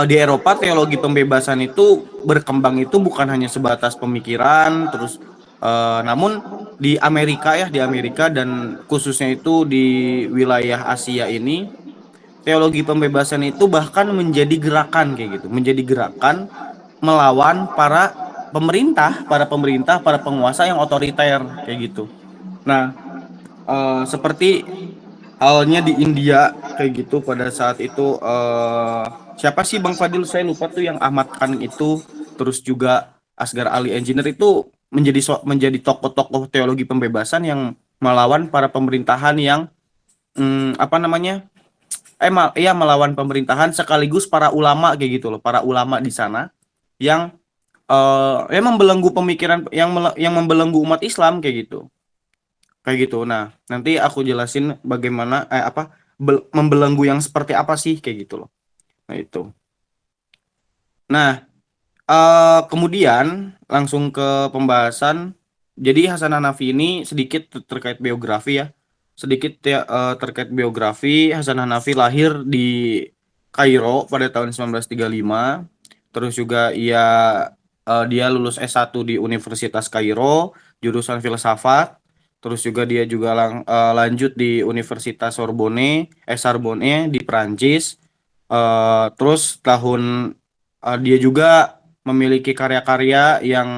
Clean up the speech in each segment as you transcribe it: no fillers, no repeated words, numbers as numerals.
di Eropa teologi pembebasan itu berkembang itu bukan hanya sebatas pemikiran, terus namun di Amerika ya, di Amerika dan khususnya itu di wilayah Asia ini, teologi pembebasan itu bahkan menjadi gerakan kayak gitu, menjadi gerakan melawan para penguasa yang otoriter kayak gitu. Nah, seperti halnya di India kayak gitu pada saat itu, siapa sih Bang Fadil, saya lupa tuh, yang Ahmad Khan itu, terus juga Asghar Ali Engineer itu menjadi tokoh-tokoh teologi pembebasan yang melawan para pemerintahan yang apa namanya, ya, melawan pemerintahan sekaligus para ulama kayak gitu loh, para ulama di sana yang ya membelenggu pemikiran, yang membelenggu umat Islam kayak gitu. Nah, nanti aku jelasin bagaimana apa membelenggu yang seperti apa sih kayak gitu loh. Nah, itu. Nah, kemudian langsung ke pembahasan. Jadi Hasan Hanafi ini sedikit terkait biografi ya. Sedikit ya, terkait biografi. Hasan Hanafi lahir di Kairo pada tahun 1935. Terus juga dia lulus S1 di Universitas Kairo, jurusan filsafat. Terus juga dia juga lanjut di Universitas Sorbonne di Prancis. Terus dia juga memiliki karya-karya yang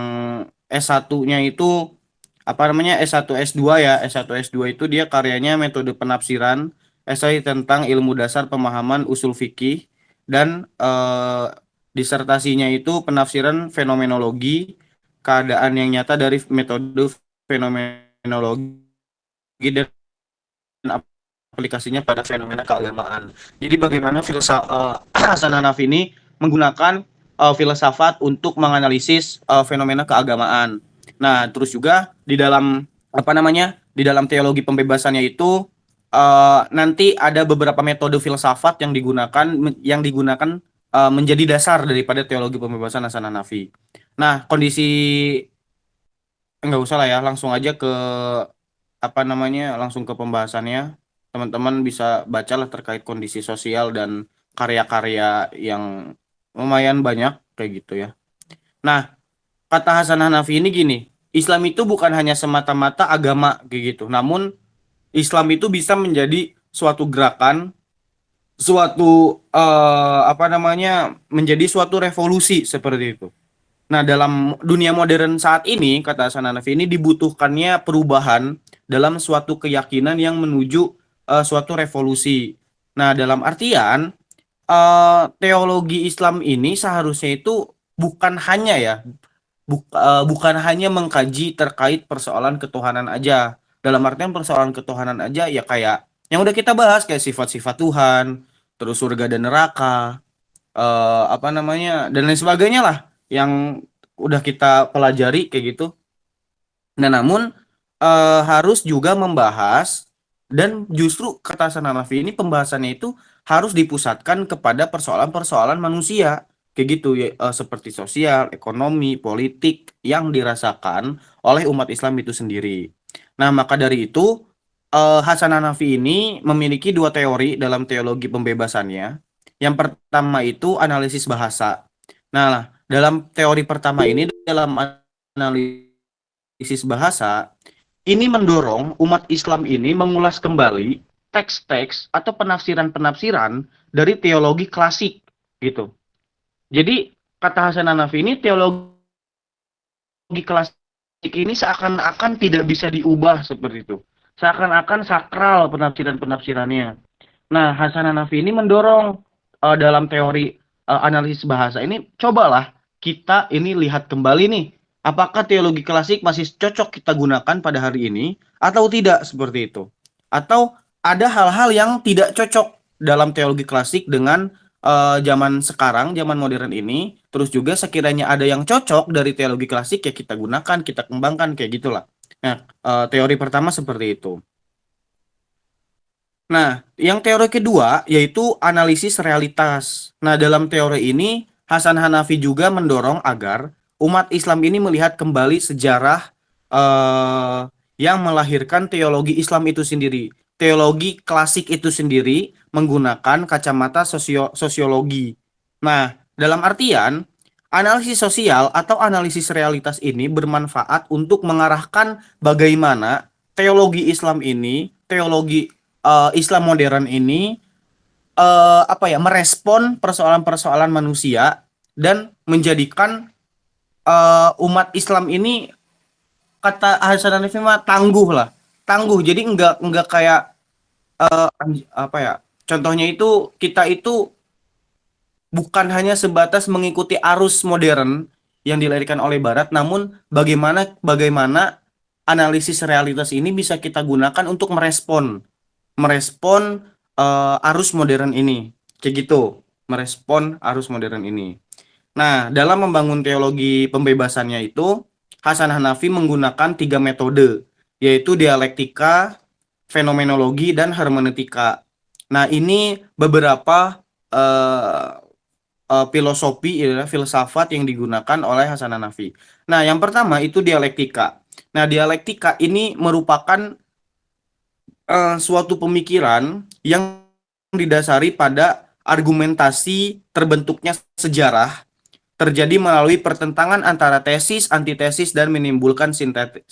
S1-nya itu apa namanya, S1 S2 ya. S1 S2 itu dia karyanya metode penafsiran, esai tentang ilmu dasar pemahaman usul fikih, dan disertasinya itu penafsiran fenomenologi keadaan yang nyata dari metode fenomenologi dan aplikasinya pada fenomena keagamaan. Jadi bagaimana Hasan Hanafi ini menggunakan filsafat untuk menganalisis fenomena keagamaan. Nah, terus juga di dalam apa namanya, di dalam teologi pembebasannya itu nanti ada beberapa metode filsafat yang digunakan menjadi dasar daripada teologi pembebasan Hasan Hanafi. Nah, nggak usah lah ya, langsung aja ke apa namanya, langsung ke pembahasannya. Teman-teman bisa bacalah terkait kondisi sosial dan karya-karya yang lumayan banyak kayak gitu ya. Nah, kata Hasan Hanafi ini gini, Islam itu bukan hanya semata-mata agama kayak gitu, namun Islam itu bisa menjadi suatu gerakan, suatu apa namanya, menjadi suatu revolusi seperti itu. Nah, dalam dunia modern saat ini, kata Hasan Hanafi ini, dibutuhkannya perubahan dalam suatu keyakinan yang menuju suatu revolusi. Nah, dalam artian teologi Islam ini seharusnya itu bukan hanya ya, bukan hanya mengkaji terkait persoalan ketuhanan aja. Dalam artian persoalan ketuhanan aja ya, kayak yang udah kita bahas, kayak sifat-sifat Tuhan, terus surga dan neraka, apa namanya, dan lain sebagainya lah, yang udah kita pelajari kayak gitu. Nah, namun harus juga membahas, dan justru kata Hasan Hanafi ini pembahasannya itu harus dipusatkan kepada persoalan-persoalan manusia kayak gitu ya, seperti sosial, ekonomi, politik yang dirasakan oleh umat Islam itu sendiri. Nah, maka dari itu Hasan Hanafi ini memiliki dua teori dalam teologi pembebasannya. Yang pertama itu analisis bahasa. Nah, dalam teori pertama ini, dalam analisis bahasa, ini mendorong umat Islam ini mengulas kembali teks-teks atau penafsiran-penafsiran dari teologi klasik gitu. Jadi kata Hasan Hanafi ini, teologi klasik ini seakan-akan tidak bisa diubah seperti itu. Seakan-akan sakral penafsiran-penafsirannya. Nah, Hasan Hanafi ini mendorong dalam teori analisis bahasa ini, cobalah kita ini lihat kembali nih, apakah teologi klasik masih cocok kita gunakan pada hari ini atau tidak seperti itu. Atau ada hal-hal yang tidak cocok dalam teologi klasik dengan zaman sekarang, zaman modern ini. Terus juga sekiranya ada yang cocok dari teologi klasik, ya kita gunakan, kita kembangkan kayak gitulah. Nah, teori pertama seperti itu. Nah, yang teori kedua yaitu analisis realitas. Nah, dalam teori ini Hasan Hanafi juga mendorong agar umat Islam ini melihat kembali sejarah eh, yang melahirkan teologi Islam itu sendiri. Teologi klasik itu sendiri menggunakan kacamata sosiologi. Nah, dalam artian analisis sosial atau analisis realitas ini bermanfaat untuk mengarahkan bagaimana teologi Islam ini, teologi Islam modern ini apa ya, merespon persoalan-persoalan manusia dan menjadikan umat Islam ini, kata Hasan Hanafi mah, tangguh lah, tangguh. Jadi enggak kayak apa ya? Contohnya itu kita itu bukan hanya sebatas mengikuti arus modern yang dilahirkan oleh Barat, namun bagaimana bagaimana analisis realitas ini bisa kita gunakan untuk merespon arus modern ini, kayak gitu, merespon arus modern ini. Nah, dalam membangun teologi pembebasannya itu, Hasan Hanafi menggunakan tiga metode, yaitu dialektika, fenomenologi, dan hermeneutika. Nah, ini beberapa eh, filosofi, ya, filsafat yang digunakan oleh Hasan Hanafi. Nah, yang pertama itu dialektika. Nah, dialektika ini merupakan suatu pemikiran yang didasari pada argumentasi terbentuknya sejarah terjadi melalui pertentangan antara tesis, antitesis, dan menimbulkan sintetis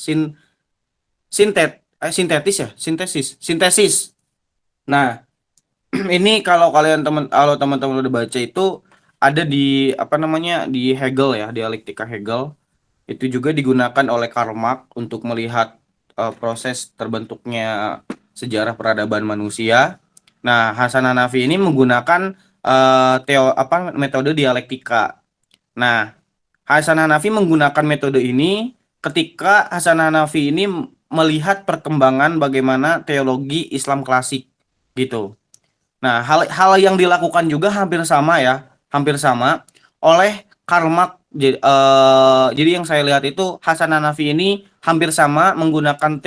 ya, sintesis. Nah, ini kalau teman-teman udah baca itu ada di apa namanya, di Hegel ya, dialektika Hegel. Itu juga digunakan oleh Karl Marx untuk melihat proses terbentuknya sejarah peradaban manusia. Nah, Hasan Hanafi ini menggunakan metode dialektika. Nah, Hasan Hanafi menggunakan metode ini ketika Hasan Hanafi ini melihat perkembangan bagaimana teologi Islam klasik gitu. Nah, hal yang dilakukan juga hampir sama ya, hampir sama oleh Karl Marx. Jadi yang saya lihat itu Hasan Hanafi ini hampir sama menggunakan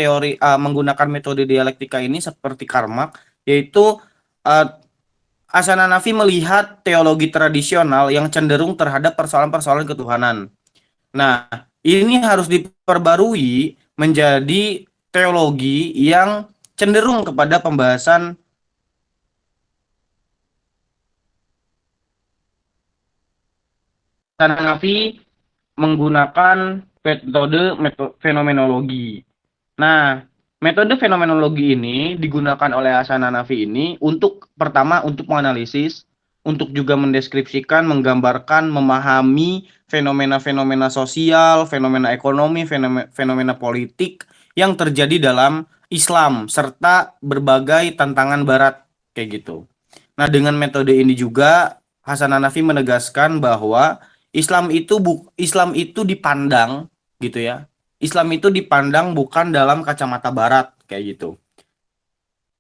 menggunakan metode dialektika ini seperti Karl Marx, yaitu eh, Hasan Hanafi melihat teologi tradisional yang cenderung terhadap persoalan-persoalan ketuhanan. Nah, ini harus diperbarui menjadi teologi yang cenderung kepada pembahasan. Hasan Hanafi menggunakan metode fenomenologi. Nah, metode fenomenologi ini digunakan oleh Hasan Hanafi ini untuk pertama untuk menganalisis, untuk juga mendeskripsikan, menggambarkan, memahami fenomena-fenomena sosial, fenomena ekonomi, fenomena politik yang terjadi dalam Islam serta berbagai tantangan barat kayak gitu. Nah, dengan metode ini juga Hasan Hanafi menegaskan bahwa Islam itu dipandang gitu ya. Islam itu dipandang bukan dalam kacamata barat kayak gitu.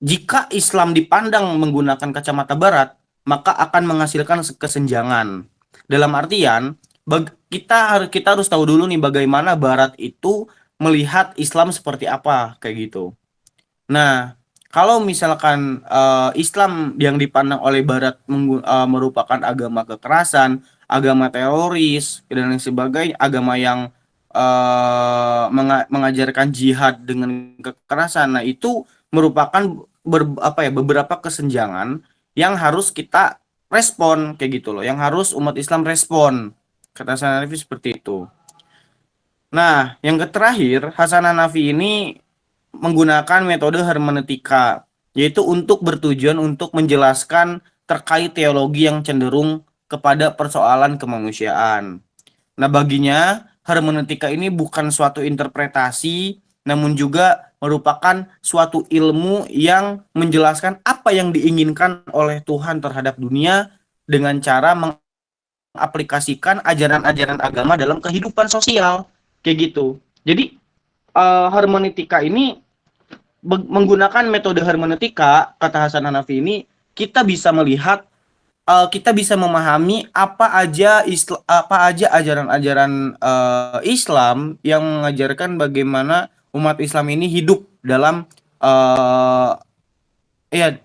Jika Islam dipandang menggunakan kacamata barat, maka akan menghasilkan kesenjangan. Dalam artian, kita harus tahu dulu nih bagaimana barat itu melihat Islam seperti apa kayak gitu. Nah, kalau misalkan Islam yang dipandang oleh Barat merupakan agama kekerasan, agama teroris, dan lain sebagainya, agama yang mengajarkan jihad dengan kekerasan, nah itu merupakan beberapa kesenjangan yang harus kita respon kayak gitu loh, yang harus umat Islam respon. Kata Hasan Hanafi seperti itu. Nah, yang terakhir, Hasan Hanafi ini menggunakan metode hermeneutika, yaitu untuk bertujuan untuk menjelaskan terkait teologi yang cenderung kepada persoalan kemanusiaan. Nah, baginya hermeneutika ini bukan suatu interpretasi, namun juga merupakan suatu ilmu yang menjelaskan apa yang diinginkan oleh Tuhan terhadap dunia dengan cara mengaplikasikan ajaran-ajaran agama dalam kehidupan sosial, kayak gitu. Jadi hermeneutika ini menggunakan metode hermeneutika, kata Hasan Hanafi ini, kita bisa melihat, kita bisa memahami apa aja ajaran-ajaran Islam yang mengajarkan bagaimana umat Islam ini hidup dalam uh, ya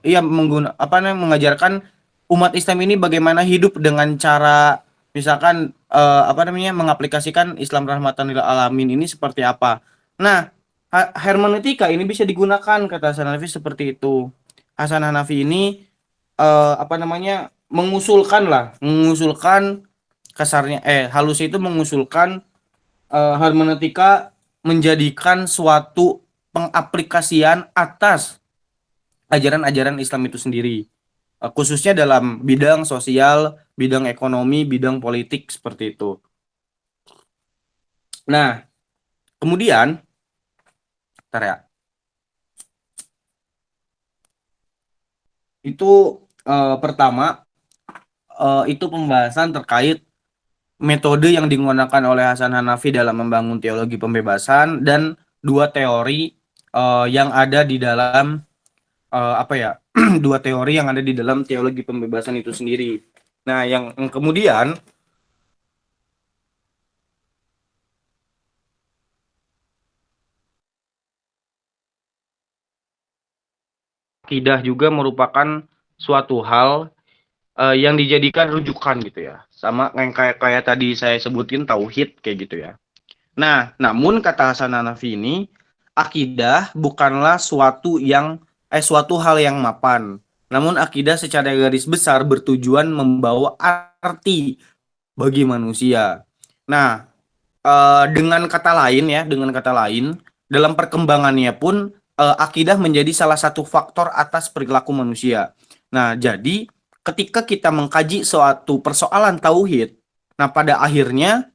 apa namanya, mengajarkan umat Islam ini bagaimana hidup dengan cara misalkan apa namanya, mengaplikasikan Islam rahmatan lil alamin ini seperti apa. Nah, hermeneutika ini bisa digunakan, kata Hasan Hanafi seperti itu. Hasan Hanafi ini apa namanya, mengusulkan kasarnya halusnya itu mengusulkan hermeneutika menjadikan suatu pengaplikasian atas ajaran-ajaran Islam itu sendiri, khususnya dalam bidang sosial, bidang ekonomi, bidang politik seperti itu. Nah, kemudian, ntar ya, itu pertama itu pembahasan terkait metode yang digunakan oleh Hasan Hanafi dalam membangun teologi pembebasan dan dua teori yang ada di dalam apa ya dua teori yang ada di dalam teologi pembebasan itu sendiri. Nah, yang kemudian akidah juga merupakan suatu hal yang dijadikan rujukan gitu ya. Sama kayak tadi saya sebutin tauhid kayak gitu ya. Nah, namun kata Hasan Hanafi ini, akidah bukanlah suatu hal yang mapan. Namun akidah secara garis besar bertujuan membawa arti bagi manusia. Nah, dengan kata lain, dalam perkembangannya pun akidah menjadi salah satu faktor atas perilaku manusia. Nah, jadi ketika kita mengkaji suatu persoalan tauhid, nah pada akhirnya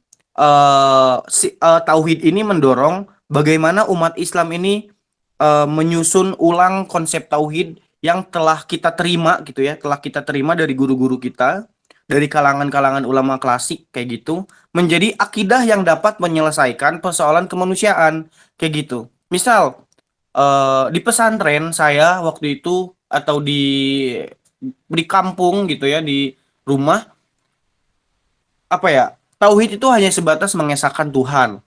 tauhid ini mendorong bagaimana umat Islam ini menyusun ulang konsep tauhid yang telah kita terima gitu ya, telah kita terima dari guru-guru kita, dari kalangan-kalangan ulama klasik kayak gitu, menjadi akidah yang dapat menyelesaikan persoalan kemanusiaan kayak gitu. Misal di pesantren saya waktu itu atau di kampung gitu ya, di rumah, apa ya, tauhid itu hanya sebatas mengesahkan Tuhan,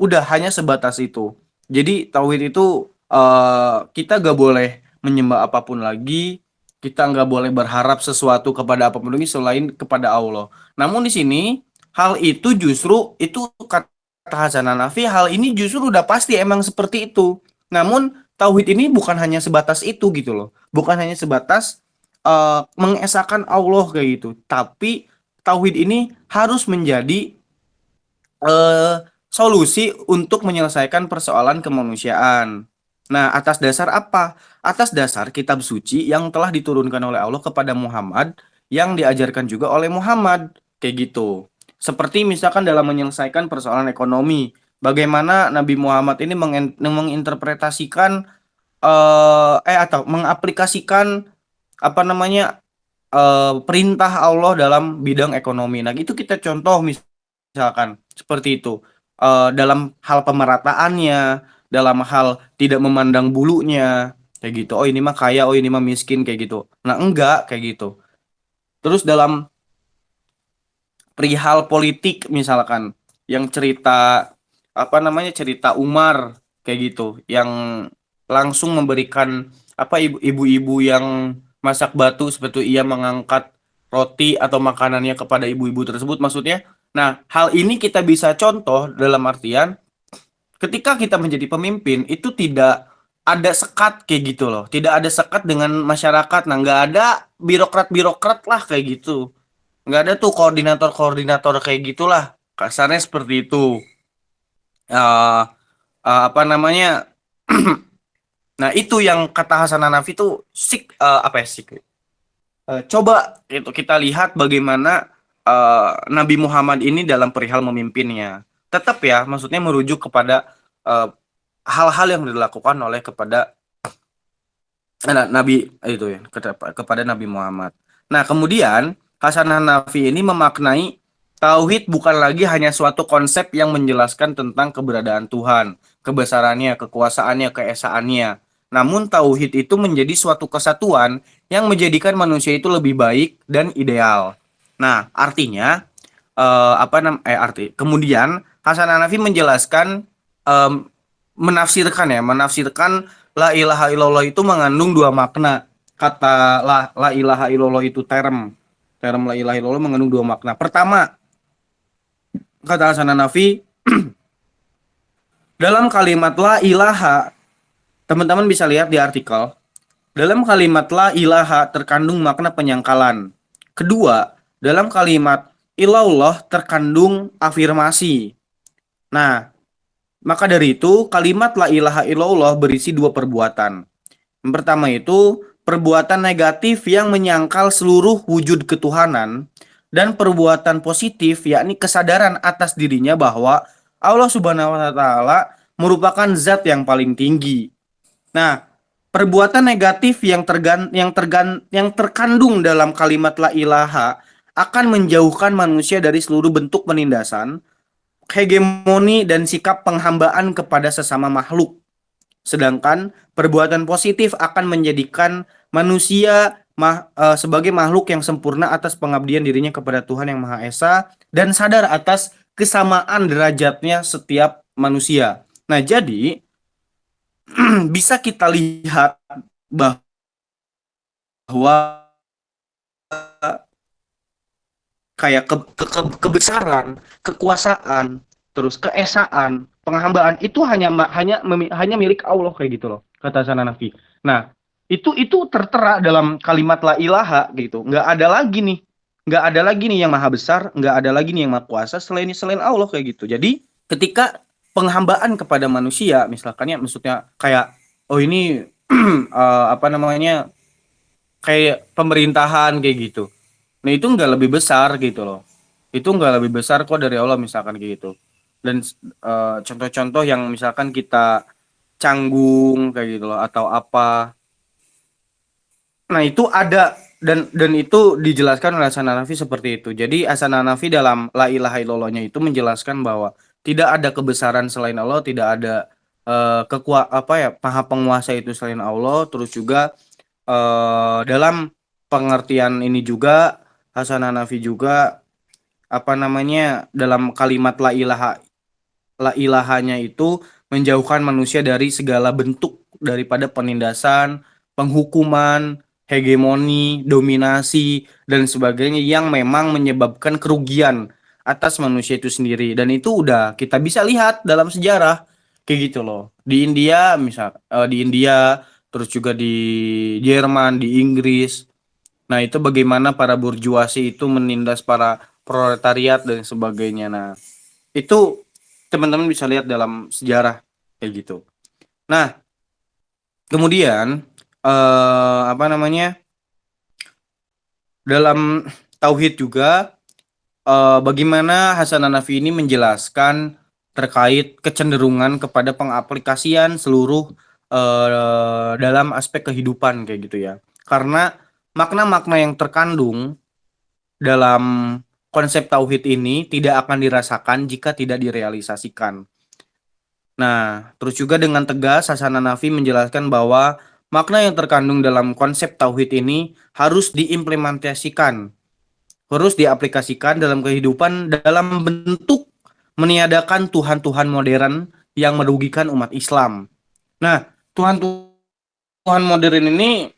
udah hanya sebatas itu. Jadi tauhid itu kita gak boleh menyembah apapun lagi, kita nggak boleh berharap sesuatu kepada apapun lagi selain kepada Allah. Namun di sini hal itu justru itu kata Hasan Hanafi, hal ini justru udah pasti emang seperti itu. Namun tauhid ini bukan hanya sebatas itu gitu loh, bukan hanya sebatas mengesahkan Allah kayak gitu, tapi tauhid ini harus menjadi eh, solusi untuk menyelesaikan persoalan kemanusiaan. Nah, atas dasar apa? Atas dasar kitab suci yang telah diturunkan oleh Allah kepada Muhammad, yang diajarkan juga oleh Muhammad, kayak gitu. Seperti misalkan dalam menyelesaikan persoalan ekonomi, bagaimana Nabi Muhammad ini menginterpretasikan atau mengaplikasikan apa namanya perintah Allah dalam bidang ekonomi. Nah, itu kita contoh misalkan seperti itu. Dalam hal pemerataannya, dalam hal tidak memandang bulunya, kayak gitu. Oh, ini mah kaya, oh ini mah miskin kayak gitu. Nah, enggak kayak gitu. Terus dalam perihal politik misalkan, yang cerita apa namanya, cerita Umar kayak gitu, yang langsung memberikan apa, ibu-ibu yang masak batu seperti ia mengangkat roti atau makanannya kepada ibu-ibu tersebut maksudnya. Nah, hal ini kita bisa contoh dalam artian ketika kita menjadi pemimpin itu tidak ada sekat kayak gitu loh, tidak ada sekat dengan masyarakat. Nah, nggak ada birokrat-birokrat lah kayak gitu, nggak ada tuh koordinator-koordinator kayak gitulah, kasarnya seperti itu. Eh apa namanya, nah itu yang kata Hasan Hanafi itu apa ya, coba itu kita lihat bagaimana Nabi Muhammad ini dalam perihal memimpinnya, tetap ya maksudnya merujuk kepada eh, hal-hal yang dilakukan oleh kepada Nabi itu ya, kepada Nabi Muhammad. Nah, kemudian Hasan Hanafi ini memaknai tauhid bukan lagi hanya suatu konsep yang menjelaskan tentang keberadaan Tuhan, kebesarannya, kekuasaannya, keesaannya. Namun tauhid itu menjadi suatu kesatuan yang menjadikan manusia itu lebih baik dan ideal. Nah, artinya arti. Kemudian Hasan Hanafi menjelaskan em, menafsirkan la ilaha illallah itu mengandung dua makna. Kata la ilaha illallah itu term la ilaha illallah mengandung dua makna. Pertama, kata Hasan Hanafi, dalam kalimat la ilaha, teman-teman bisa lihat di artikel, dalam kalimat la ilaha terkandung makna penyangkalan, Kedua, dalam kalimat ilallah terkandung afirmasi. Nah, maka dari itu kalimat la ilaha illallah berisi dua perbuatan. Yang pertama itu perbuatan negatif yang menyangkal seluruh wujud ketuhanan dan perbuatan positif yakni kesadaran atas dirinya bahwa Allah Subhanahu wa taala merupakan zat yang paling tinggi. Nah, perbuatan negatif yang terkandung dalam kalimat la ilaha akan menjauhkan manusia dari seluruh bentuk penindasan, hegemoni dan sikap penghambaan kepada sesama makhluk. Sedangkan perbuatan positif akan menjadikan manusia sebagai makhluk yang sempurna atas pengabdian dirinya kepada Tuhan yang Maha Esa dan sadar atas kesamaan derajatnya setiap manusia. Nah, jadi bisa kita lihat bahwa kayak kebesaran, kekuasaan, terus keesaan, penghambaan itu hanya milik Allah kayak gitu loh, kata Hasan Hanafi. Nah, itu tertera dalam kalimat la ilaha gitu. Nggak ada lagi nih. Nggak ada lagi nih yang maha besar, nggak ada lagi nih yang maha kuasa selain Allah kayak gitu. Jadi, ketika penghambaan kepada manusia, misalkan ya maksudnya kayak oh ini apa namanya? Kayak pemerintahan kayak gitu. Nah itu nggak lebih besar gitu loh. Itu nggak lebih besar kok dari Allah misalkan kayak gitu. Dan contoh-contoh yang misalkan kita canggung kayak gitu loh atau apa. Nah itu ada dan itu dijelaskan oleh Hasan Hanafi seperti itu. Jadi Hasan Hanafi dalam La ilaha illallahnya itu menjelaskan bahwa tidak ada kebesaran selain Allah, tidak ada apa ya, maha penguasa itu selain Allah, terus juga dalam pengertian ini juga Hasan Hanafi juga apa namanya dalam kalimat la ilahanya itu menjauhkan manusia dari segala bentuk daripada penindasan, penghukuman, hegemoni, dominasi dan sebagainya yang memang menyebabkan kerugian atas manusia itu sendiri. Dan itu udah kita bisa lihat dalam sejarah kayak gitu loh. Di India misal di India terus juga di Jerman, di Inggris. Nah, itu bagaimana para burjuasi itu menindas para proletariat dan sebagainya. Nah, itu teman-teman bisa lihat dalam sejarah kayak gitu. Nah, kemudian apa namanya? Dalam tauhid juga bagaimana Hasan Hanafi ini menjelaskan terkait kecenderungan kepada pengaplikasian seluruh dalam aspek kehidupan kayak gitu ya. Karena makna-makna yang terkandung dalam konsep tauhid ini tidak akan dirasakan jika tidak direalisasikan. Nah, terus juga dengan tegas Hasan Hanafi menjelaskan bahwa makna yang terkandung dalam konsep tauhid ini harus diimplementasikan, harus diaplikasikan dalam kehidupan dalam bentuk meniadakan Tuhan-Tuhan modern yang merugikan umat Islam. Nah, Tuhan-Tuhan modern ini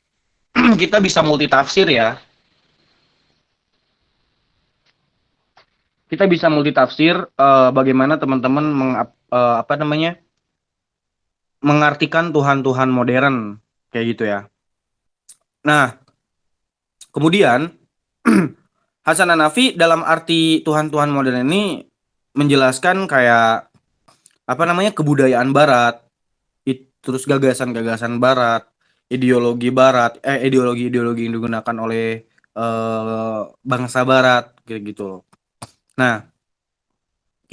kita bisa multitafsir ya. Kita bisa multitafsir bagaimana teman-teman apa namanya mengartikan Tuhan-Tuhan modern kayak gitu ya. Nah, kemudian Hasan Hanafi dalam arti Tuhan-Tuhan modern ini menjelaskan kayak apa namanya kebudayaan Barat, terus gagasan-gagasan Barat, ideologi-ideologi yang digunakan oleh bangsa Barat kayak gitu loh. Nah,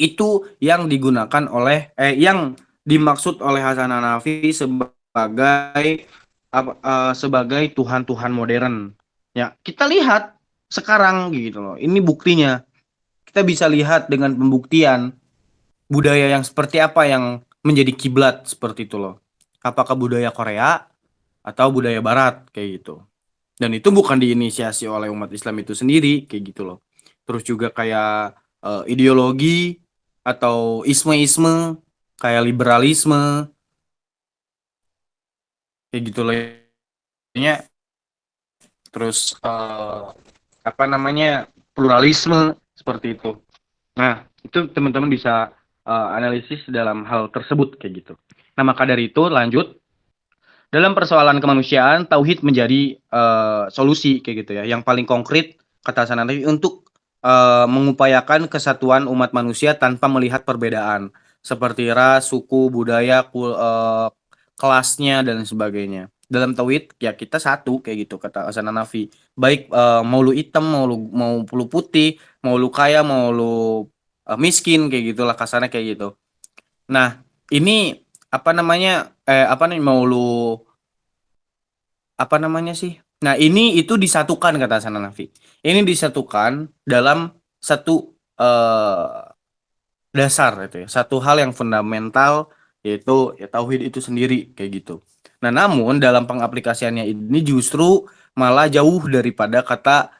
itu yang digunakan oleh yang dimaksud oleh Hasan Hanafi sebagai sebagai Tuhan-Tuhan modern. Ya, kita lihat sekarang gitu loh. Ini buktinya. Kita bisa lihat dengan pembuktian budaya yang seperti apa yang menjadi kiblat seperti itu loh. Apakah budaya Korea atau budaya Barat kayak gitu. Dan itu bukan diinisiasi oleh umat Islam itu sendiri kayak gitu loh. Terus juga kayak ideologi atau isme-isme kayak liberalisme kayak gitu loh. Terus apa namanya pluralisme seperti itu. Nah, itu teman-teman bisa analisis dalam hal tersebut kayak gitu. Nah, maka dari itu lanjut dalam persoalan kemanusiaan tauhid menjadi solusi kayak gitu ya, yang paling konkret kata Hasan Hanafi, untuk mengupayakan kesatuan umat manusia tanpa melihat perbedaan seperti ras, suku, budaya, kelasnya dan sebagainya. Dalam tauhid ya kita satu kayak gitu kata Hasan Hanafi. Baik mau lu hitam, mau lu putih, mau lu kaya, mau lu miskin kayak gitulah kasarnya kayak gitu. Nah, ini apa namanya apa nih mau lu apa namanya sih? Nah, ini itu disatukan kata Hasan Hanafi. Ini disatukan dalam satu dasar itu ya, satu hal yang fundamental yaitu ya tauhid itu sendiri kayak gitu. Nah, namun dalam pengaplikasiannya ini justru malah jauh daripada kata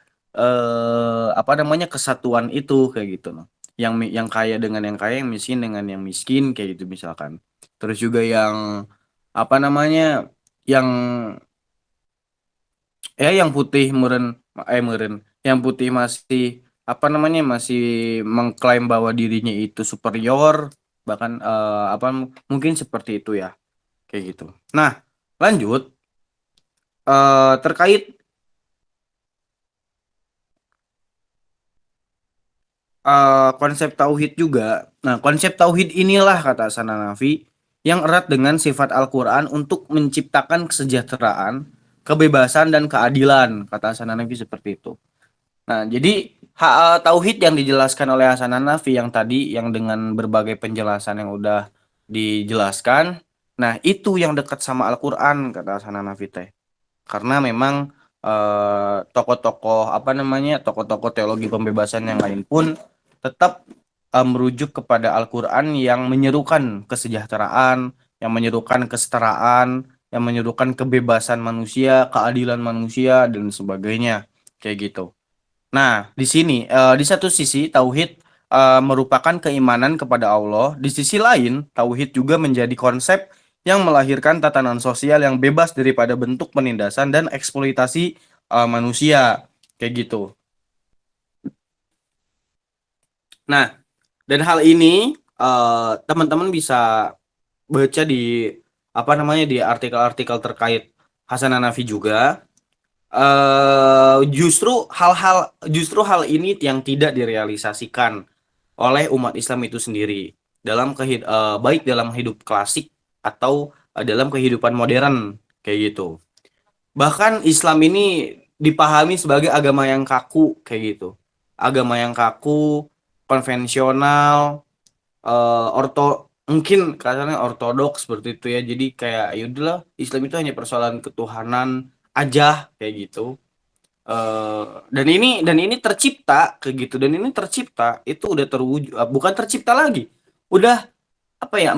apa namanya kesatuan itu kayak gitu loh. Yang kaya dengan yang kaya, yang miskin dengan yang miskin kayak gitu misalkan. Terus juga yang apa namanya yang yang putih meren meren yang putih masih apa namanya masih mengklaim bahwa dirinya itu superior bahkan apa mungkin seperti itu ya kayak gitu. Nah, lanjut terkait konsep tauhid juga. Nah, konsep tauhid inilah kata Hasan Hanafi yang erat dengan sifat Al-Qur'an untuk menciptakan kesejahteraan, kebebasan dan keadilan kata Hasan Hanafi seperti itu. Nah, jadi tauhid yang dijelaskan oleh Hasan Hanafi yang tadi yang dengan berbagai penjelasan yang udah dijelaskan, nah itu yang dekat sama Al-Qur'an kata Hasan Hanafi teh. Karena memang tokoh-tokoh apa namanya tokoh-tokoh teologi pembebasan yang lain pun tetap merujuk kepada Al-Qur'an yang menyerukan kesejahteraan, yang menyerukan kesetaraan, yang menyerukan kebebasan manusia, keadilan manusia dan sebagainya kayak gitu. Nah, di sini di satu sisi tauhid merupakan keimanan kepada Allah, di sisi lain tauhid juga menjadi konsep yang melahirkan tatanan sosial yang bebas daripada bentuk penindasan dan eksploitasi manusia kayak gitu. Nah, dan hal ini teman-teman bisa baca di apa namanya di artikel-artikel terkait Hasan Hanafi juga. Justru hal ini yang tidak direalisasikan oleh umat Islam itu sendiri baik dalam hidup klasik atau dalam kehidupan modern kayak gitu. Bahkan Islam ini dipahami sebagai agama yang kaku kayak gitu. Agama yang kaku, konvensional, mungkin katanya ortodoks seperti itu ya. Jadi kayak yaudahlah Islam itu hanya persoalan ketuhanan aja kayak gitu. Dan ini tercipta kayak gitu dan ini tercipta itu udah terwujud bukan tercipta lagi udah apa ya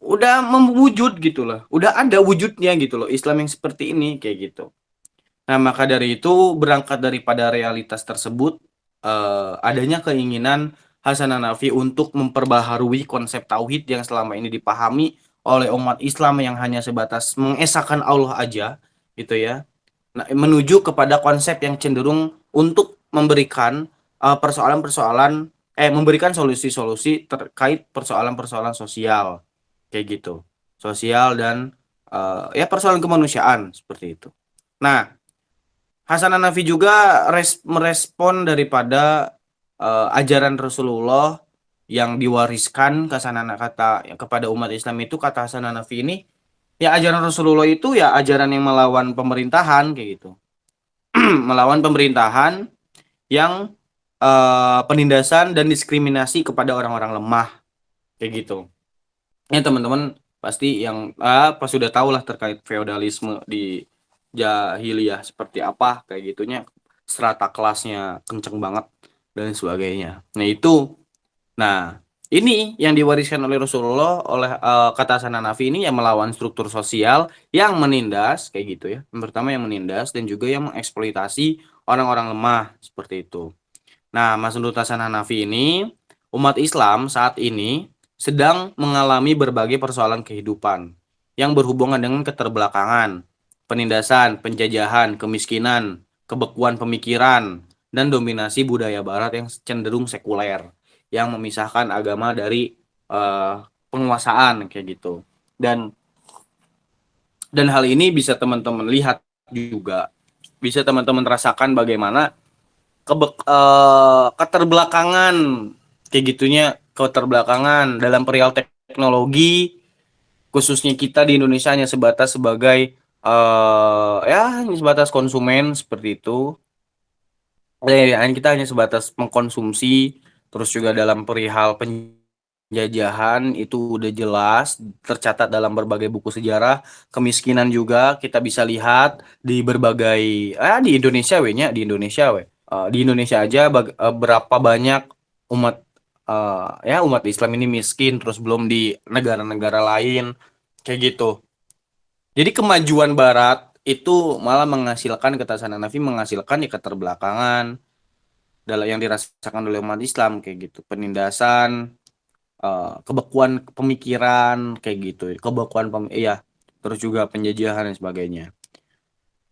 udah mewujud gitu loh udah ada wujudnya gitu loh Islam yang seperti ini kayak gitu. Nah, maka dari itu berangkat daripada realitas tersebut adanya keinginan Hasan Hanafi untuk memperbaharui konsep tauhid yang selama ini dipahami oleh umat Islam yang hanya sebatas mengesahkan Allah aja gitu ya. Nah, menuju kepada konsep yang cenderung untuk memberikan memberikan solusi-solusi terkait persoalan-persoalan sosial kayak gitu. Sosial dan ya persoalan kemanusiaan seperti itu. Nah, Hasan Hanafi juga merespon daripada ajaran Rasulullah yang diwariskan ke kepada umat Islam itu kata Hasan Hanafi ini ya ajaran Rasulullah itu ya ajaran yang melawan pemerintahan kayak gitu. Melawan pemerintahan yang penindasan dan diskriminasi kepada orang-orang lemah kayak gitu. Ya teman-teman pasti yang pas sudah tahu lah terkait feodalisme di jahiliyah seperti apa kayak gitunya strata kelasnya kenceng banget dan sebagainya. Nah, ini yang diwariskan oleh Rasulullah oleh kata Hasan Hanafi ini yang melawan struktur sosial yang menindas kayak gitu ya. Yang pertama yang menindas dan juga yang mengeksploitasi orang-orang lemah seperti itu. Nah, Mas menurut Hasan Hanafi ini umat Islam saat ini sedang mengalami berbagai persoalan kehidupan yang berhubungan dengan keterbelakangan, penindasan, penjajahan, kemiskinan, kebekuan pemikiran, dan dominasi budaya barat yang cenderung sekuler yang memisahkan agama dari eh, penguasaan kayak gitu. Dan hal ini bisa teman-teman lihat juga, bisa teman-teman rasakan bagaimana keterbelakangan kayak gitunya, keterbelakangan dalam perihal teknologi, khususnya kita di Indonesia hanya sebatas sebagai ya hanya sebatas konsumen seperti itu. Kita hanya sebatas mengkonsumsi, terus juga dalam perihal penjajahan itu udah jelas tercatat dalam berbagai buku sejarah. Kemiskinan juga kita bisa lihat di berbagai di Indonesia di Indonesia aja berapa banyak umat umat Islam ini miskin, terus belum di negara-negara lain kayak gitu. Jadi kemajuan Barat itu malah menghasilkan, kata Hanafi, menghasilkan ya keterbelakangan dalam yang dirasakan oleh umat Islam kayak gitu, penindasan, kebekuan pemikiran kayak gitu, iya, terus juga penjajahan dan sebagainya.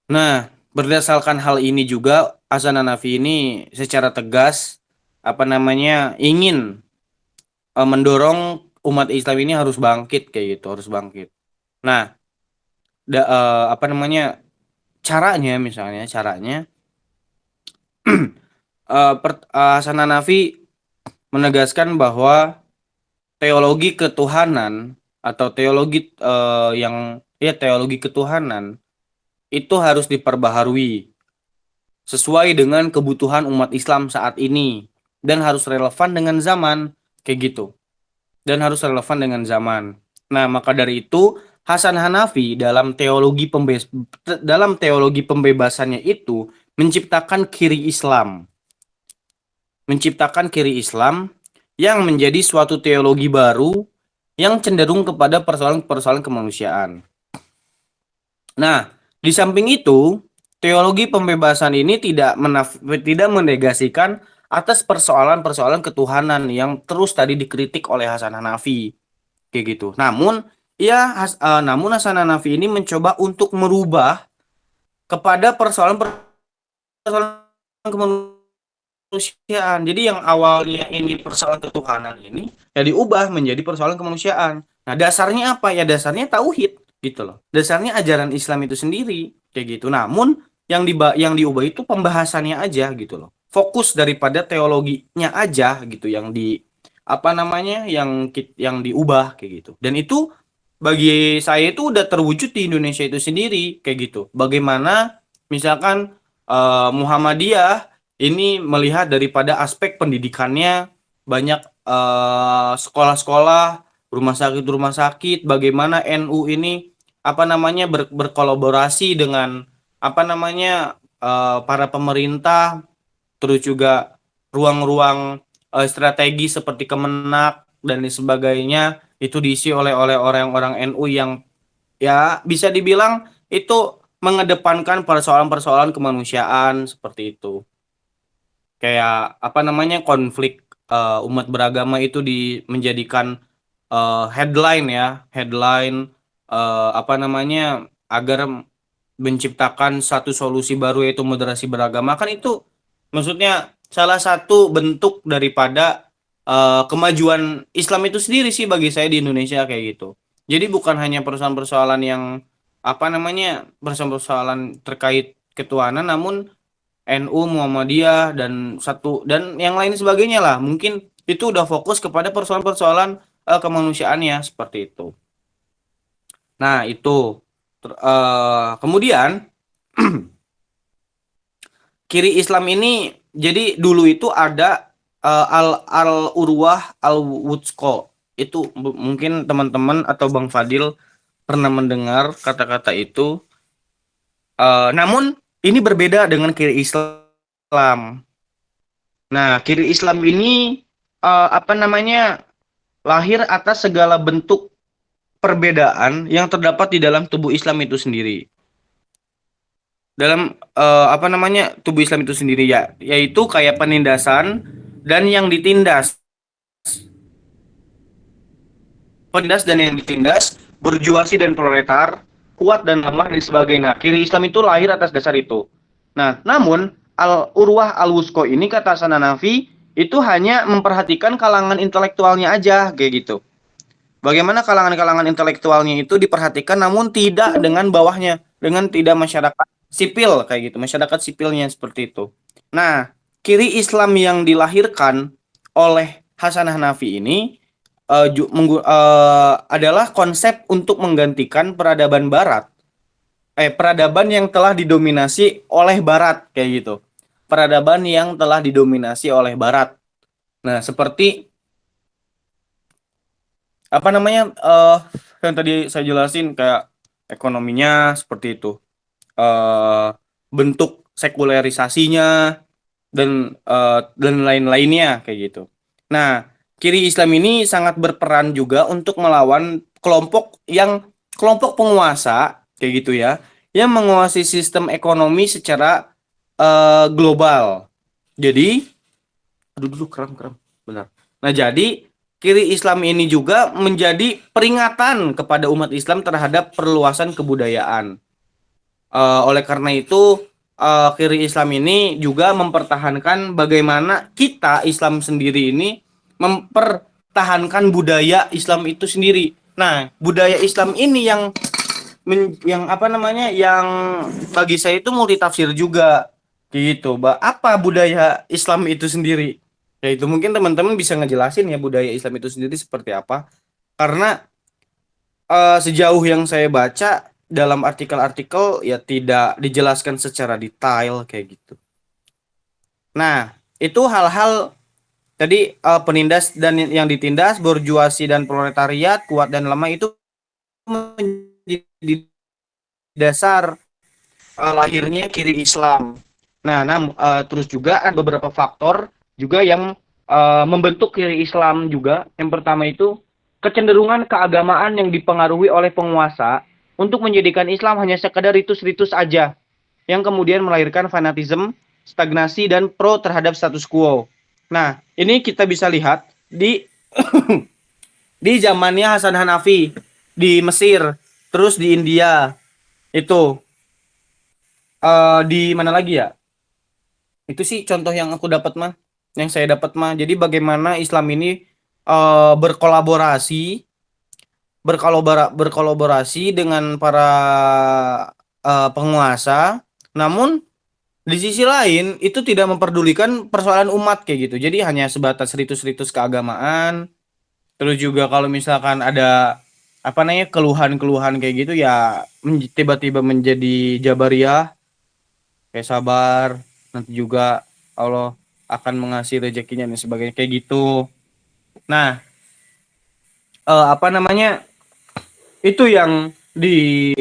Nah, berdasarkan hal ini juga Hasan Hanafi ini secara tegas apa namanya ingin mendorong umat Islam ini harus bangkit kayak gitu, harus bangkit. Nah, apa namanya caranya, misalnya caranya Hasan Hanafi menegaskan bahwa teologi ketuhanan atau teologi ketuhanan itu harus diperbaharui sesuai dengan kebutuhan umat Islam saat ini dan harus relevan dengan zaman kayak gitu, dan harus relevan dengan zaman. Nah, maka dari itu Hasan Hanafi dalam teologi pembebasannya itu menciptakan kiri Islam, yang menjadi suatu teologi baru yang cenderung kepada persoalan-persoalan kemanusiaan. Nah, di samping itu, teologi pembebasan ini tidak menegasikan atas persoalan-persoalan ketuhanan yang terus tadi dikritik oleh Hasan Hanafi, kayak gitu. Namun Hasan Hanafi ini mencoba untuk merubah kepada persoalan kemanusiaan. Jadi yang awalnya ini persoalan ketuhanan ini ya diubah menjadi persoalan kemanusiaan. Nah, dasarnya apa? Ya dasarnya tauhid gitu loh. Dasarnya ajaran Islam itu sendiri kayak gitu. Namun yang diubah itu pembahasannya aja gitu loh. Fokus daripada teologinya aja gitu yang di apa namanya yang diubah kayak gitu. Dan itu bagi saya itu udah terwujud di Indonesia itu sendiri kayak gitu. Bagaimana misalkan Muhammadiyah ini melihat daripada aspek pendidikannya, banyak sekolah-sekolah, rumah sakit, bagaimana NU ini apa namanya berkolaborasi dengan apa namanya para pemerintah, terus juga ruang-ruang strategi seperti Kemenak dan lain sebagainya itu diisi oleh orang-orang NU yang ya bisa dibilang itu mengedepankan persoalan-persoalan kemanusiaan seperti itu. Kayak apa namanya konflik umat beragama itu menjadikan headline apa namanya agar menciptakan satu solusi baru yaitu moderasi beragama, kan itu maksudnya salah satu bentuk daripada kemajuan Islam itu sendiri sih bagi saya di Indonesia kayak gitu. Jadi bukan hanya persoalan-persoalan yang apa namanya persoalan-persoalan terkait ketuhanan, namun NU, Muhammadiyah dan yang lain sebagainya lah. Mungkin itu udah fokus kepada persoalan-persoalan kemanusiaannya seperti itu. Nah, itu kemudian kiri Islam ini jadi dulu itu ada al urwah al wuthqa. Itu mungkin teman-teman atau Bang Fadil pernah mendengar kata-kata itu. Namun ini berbeda dengan kiri Islam. Nah, kiri Islam ini apa namanya lahir atas segala bentuk perbedaan yang terdapat di dalam tubuh Islam itu sendiri. Dalam apa namanya tubuh Islam itu sendiri ya, yaitu kayak penindasan dan yang ditindas, berjuasi dan proletar, kuat dan lemah dan sebagainya. Kiri Islam itu lahir atas dasar itu. Nah, namun Al-Urwah Al-Wusko ini kata Hasan Hanafi itu hanya memperhatikan kalangan intelektualnya aja kayak gitu. Bagaimana kalangan-kalangan intelektualnya itu diperhatikan namun tidak dengan bawahnya, dengan tidak masyarakat sipil kayak gitu, masyarakat sipilnya seperti itu. Nah, kiri Islam yang dilahirkan oleh Hasan Hanafi ini adalah konsep untuk menggantikan peradaban Barat, peradaban yang telah didominasi oleh Barat kayak gitu. Peradaban yang telah didominasi oleh Barat. Nah, seperti apa namanya yang tadi saya jelasin kayak ekonominya seperti itu. eh Bentuk sekularisasinya dan lain-lainnya kayak gitu. Nah, kiri Islam ini sangat berperan juga untuk melawan kelompok penguasa kayak gitu ya, yang menguasai sistem ekonomi secara global. Jadi, aduh dulu kram kram, benar. Nah, jadi kiri Islam ini juga menjadi peringatan kepada umat Islam terhadap perluasan kebudayaan. Oleh karena itu, kiri Islam ini juga mempertahankan bagaimana kita Islam sendiri ini mempertahankan budaya Islam itu sendiri. Nah, budaya Islam ini yang apa namanya, yang bagi saya itu multitafsir juga gitu. Apa budaya Islam itu sendiri? Ya itu mungkin teman-teman bisa ngejelasin ya budaya Islam itu sendiri seperti apa. Karena sejauh yang saya baca dalam artikel-artikel ya tidak dijelaskan secara detail kayak gitu. Nah, itu hal-hal tadi, penindas dan yang ditindas, borjuasi dan proletariat, kuat dan lemah itu menjadi dasar lahirnya kiri Islam. Terus juga ada beberapa faktor juga yang membentuk kiri Islam juga. Yang pertama itu kecenderungan keagamaan yang dipengaruhi oleh penguasa untuk menjadikan Islam hanya sekedar ritus-ritus aja, yang kemudian melahirkan fanatisme, stagnasi, dan pro terhadap status quo. Nah, ini kita bisa lihat di di zamannya Hasan Hanafi di Mesir, terus di India itu, di mana lagi ya? Itu sih contoh yang aku dapat mah, yang saya dapat mah. Jadi bagaimana Islam ini berkolaborasi, berkolaborasi dengan para penguasa, namun di sisi lain itu tidak memperdulikan persoalan umat kayak gitu. Jadi hanya sebatas ritus-ritus keagamaan. Terus juga kalau misalkan ada apa namanya keluhan-keluhan kayak gitu ya, tiba-tiba menjadi jabariyah, kayak sabar, nanti juga Allah akan mengasih rezekinya dan sebagainya kayak gitu. Nah, apa namanya, itu yang di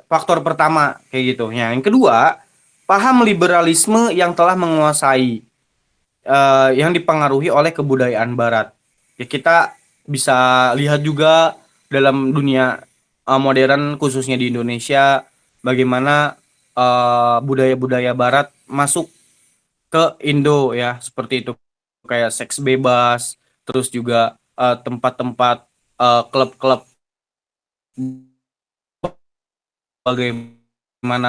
faktor pertama kayak gitu. Ya, yang kedua, paham liberalisme yang telah menguasai, yang dipengaruhi oleh kebudayaan Barat. Ya, kita bisa lihat juga dalam dunia modern, khususnya di Indonesia, bagaimana budaya-budaya Barat masuk ke Indo ya, seperti itu, kayak seks bebas, terus juga tempat-tempat, klub-klub, bagaimana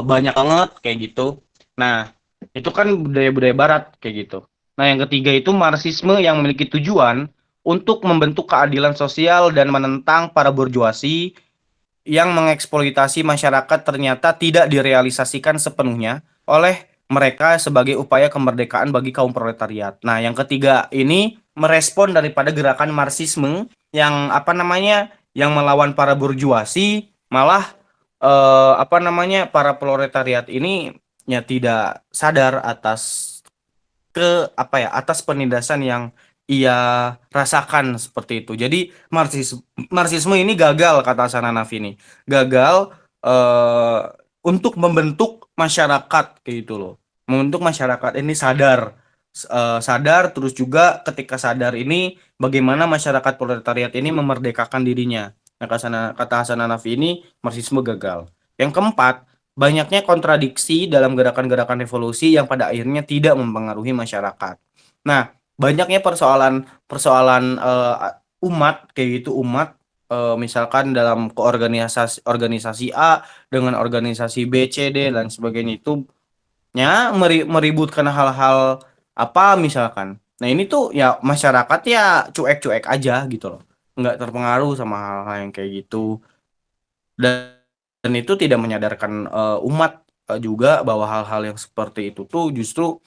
banyak banget kayak gitu. Nah, itu kan budaya-budaya Barat kayak gitu. Nah, yang ketiga itu Marxisme yang memiliki tujuan untuk membentuk keadilan sosial dan menentang para borjuasi yang mengeksploitasi masyarakat ternyata tidak direalisasikan sepenuhnya oleh mereka sebagai upaya kemerdekaan bagi kaum proletariat. Nah, yang ketiga ini merespon daripada gerakan Marxisme yang apa namanya, yang melawan para borjuasi, malah apa namanya, para proletariat ini ya tidak sadar atas atas penindasan yang ia rasakan seperti itu. Jadi Marxisme ini gagal, kata Hasan Hanafi ini. Gagal eh, untuk membentuk masyarakat kayak gitu loh. Membentuk masyarakat ini sadar, terus juga ketika sadar ini bagaimana masyarakat proletariat ini memerdekakan dirinya. Nah, kata Hasan Hanafi ini Marxisme gagal. Yang keempat, banyaknya kontradiksi dalam gerakan-gerakan revolusi yang pada akhirnya tidak mempengaruhi masyarakat. Nah, banyaknya persoalan umat kayak gitu, misalkan dalam keorganisasi organisasi A dengan organisasi B, C, D dan sebagainya, itu meributkan hal-hal apa misalkan. Nah, ini tuh ya masyarakat ya cuek-cuek aja gitu loh. Nggak terpengaruh sama hal-hal yang kayak gitu. Dan itu tidak menyadarkan umat juga bahwa hal-hal yang seperti itu tuh justru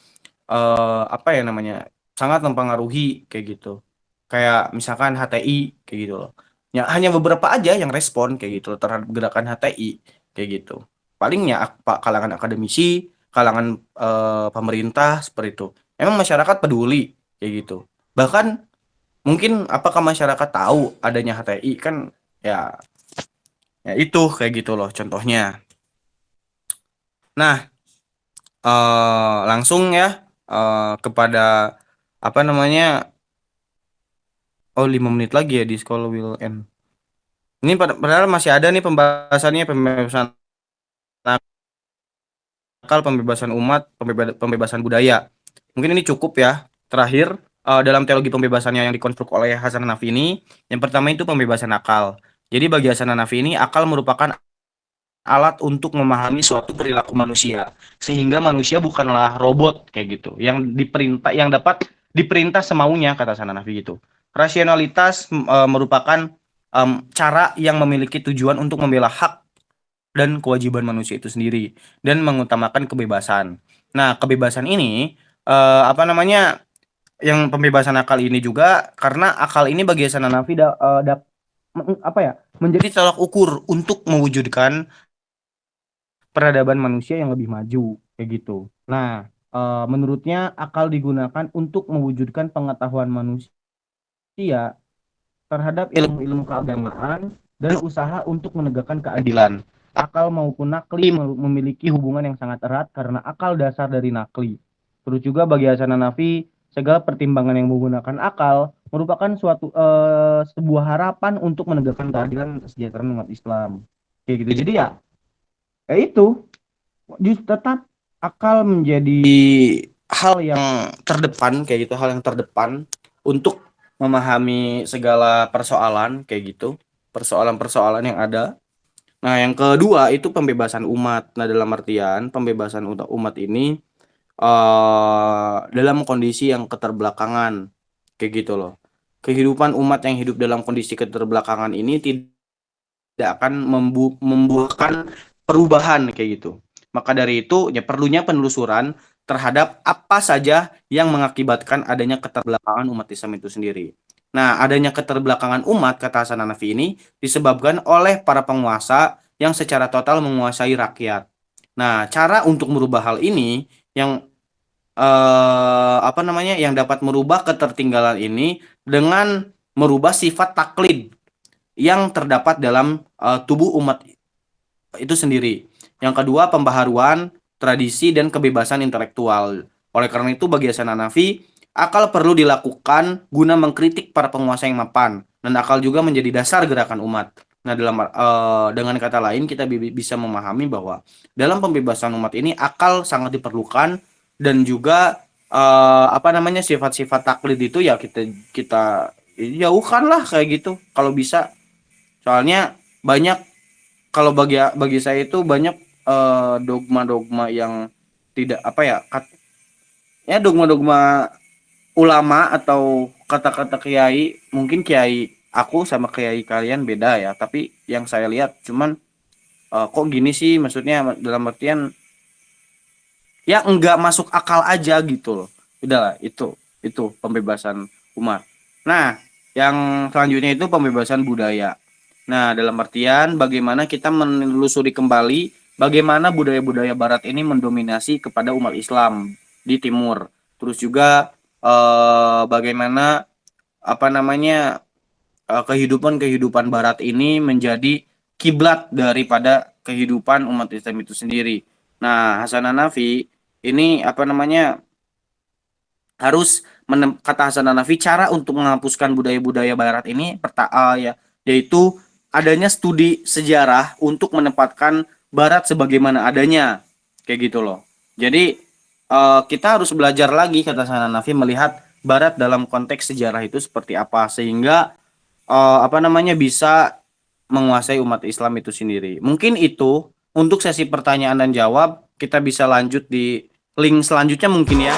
apa ya namanya, sangat mempengaruhi kayak gitu. Kayak misalkan HTI kayak gitu loh. Ya hanya beberapa aja yang respon kayak gitu loh terhadap gerakan HTI kayak gitu. Palingnya kalangan akademisi, kalangan pemerintah seperti itu. Emang masyarakat peduli kayak gitu. Bahkan mungkin apakah masyarakat tahu adanya HTI kan, ya ya itu kayak gitu loh contohnya. Nah, langsung ya kepada apa namanya. Oh, 5 menit lagi ya di School Will End. Ini padahal masih ada nih pembahasannya, pembebasan akal, pembebasan umat, pembebasan budaya. Mungkin ini cukup ya. Terakhir, dalam teologi pembebasannya yang dikonstruk oleh Hasan Hanafi ini, yang pertama itu pembebasan akal. Jadi bagi Hasan Hanafi ini, akal merupakan alat untuk memahami suatu perilaku manusia, sehingga manusia bukanlah robot kayak gitu yang diperintah, yang dapat diperintah semaunya, kata Hasan Hanafi gitu. Rasionalitas merupakan cara yang memiliki tujuan untuk membela hak dan kewajiban manusia itu sendiri dan mengutamakan kebebasan. Nah, kebebasan ini apa namanya, yang pembebasan akal ini juga karena akal ini bagi Hasan Hanafi apa ya, menjadi tolak ukur untuk mewujudkan peradaban manusia yang lebih maju kayak gitu. Nah, menurutnya akal digunakan untuk mewujudkan pengetahuan manusia terhadap ilmu-ilmu keagamaan dan usaha untuk menegakkan keadilan. Akal maupun nakli memiliki hubungan yang sangat erat karena akal dasar dari nakli. Terus juga bagi Hasan Hanafi, segala pertimbangan yang menggunakan akal merupakan sebuah harapan untuk menegakkan keadilan dan kesejahteraan umat Islam. Kayak gitu. Jadi ya itu justru tetap akal menjadi hal yang terdepan kayak gitu, hal yang terdepan untuk memahami segala persoalan kayak gitu, persoalan-persoalan yang ada. Nah, yang kedua itu pembebasan umat. Nah, dalam artian pembebasan umat ini dalam kondisi yang keterbelakangan kayak gitu loh. Kehidupan umat yang hidup dalam kondisi keterbelakangan ini tidak akan membuahkan perubahan kayak gitu. Maka dari itu ya perlunya penelusuran terhadap apa saja yang mengakibatkan adanya keterbelakangan umat Islam itu sendiri. Nah, adanya keterbelakangan umat, kata Hasan Hanafi ini, disebabkan oleh para penguasa yang secara total menguasai rakyat. Nah, cara untuk merubah hal ini yang apa namanya, yang dapat merubah ketertinggalan ini dengan merubah sifat taklid yang terdapat dalam tubuh umat itu sendiri. Yang kedua, pembaharuan tradisi dan kebebasan intelektual. Oleh karena itu, bagi Hasan Hanafi, akal perlu dilakukan guna mengkritik para penguasa yang mapan, dan akal juga menjadi dasar gerakan umat. Nah, dengan kata lain, kita bisa memahami bahwa dalam pembebasan umat ini akal sangat diperlukan, dan juga apa namanya, sifat-sifat taklid itu ya kita kita jauhkan lah kayak gitu kalau bisa. Soalnya banyak, kalau bagi saya itu banyak dogma-dogma yang tidak apa ya, ya dogma-dogma ulama atau kata-kata kiai. Mungkin kiai aku sama kiai kalian beda ya, tapi yang saya lihat cuman kok gini sih, maksudnya dalam artian ya enggak masuk akal aja gitu loh. Udahlah, itu pembebasan umat. Nah, yang selanjutnya itu pembebasan budaya. Nah, dalam artian bagaimana kita menelusuri kembali bagaimana budaya-budaya barat ini mendominasi kepada umat Islam di timur. Terus juga bagaimana apa namanya, kehidupan-kehidupan barat ini menjadi kiblat daripada kehidupan umat Islam itu sendiri. Nah, Hasan Hanafi ini apa namanya, harus kata Hasan Hanafi, cara untuk menghapuskan budaya-budaya barat ini ya, yaitu adanya studi sejarah untuk menempatkan barat sebagaimana adanya kayak gitu loh. Jadi kita harus belajar lagi, kata Hasan Hanafi, melihat barat dalam konteks sejarah itu seperti apa, sehingga apa namanya, bisa menguasai umat Islam itu sendiri. Mungkin itu untuk sesi pertanyaan dan jawab. Kita bisa lanjut di link selanjutnya mungkin ya.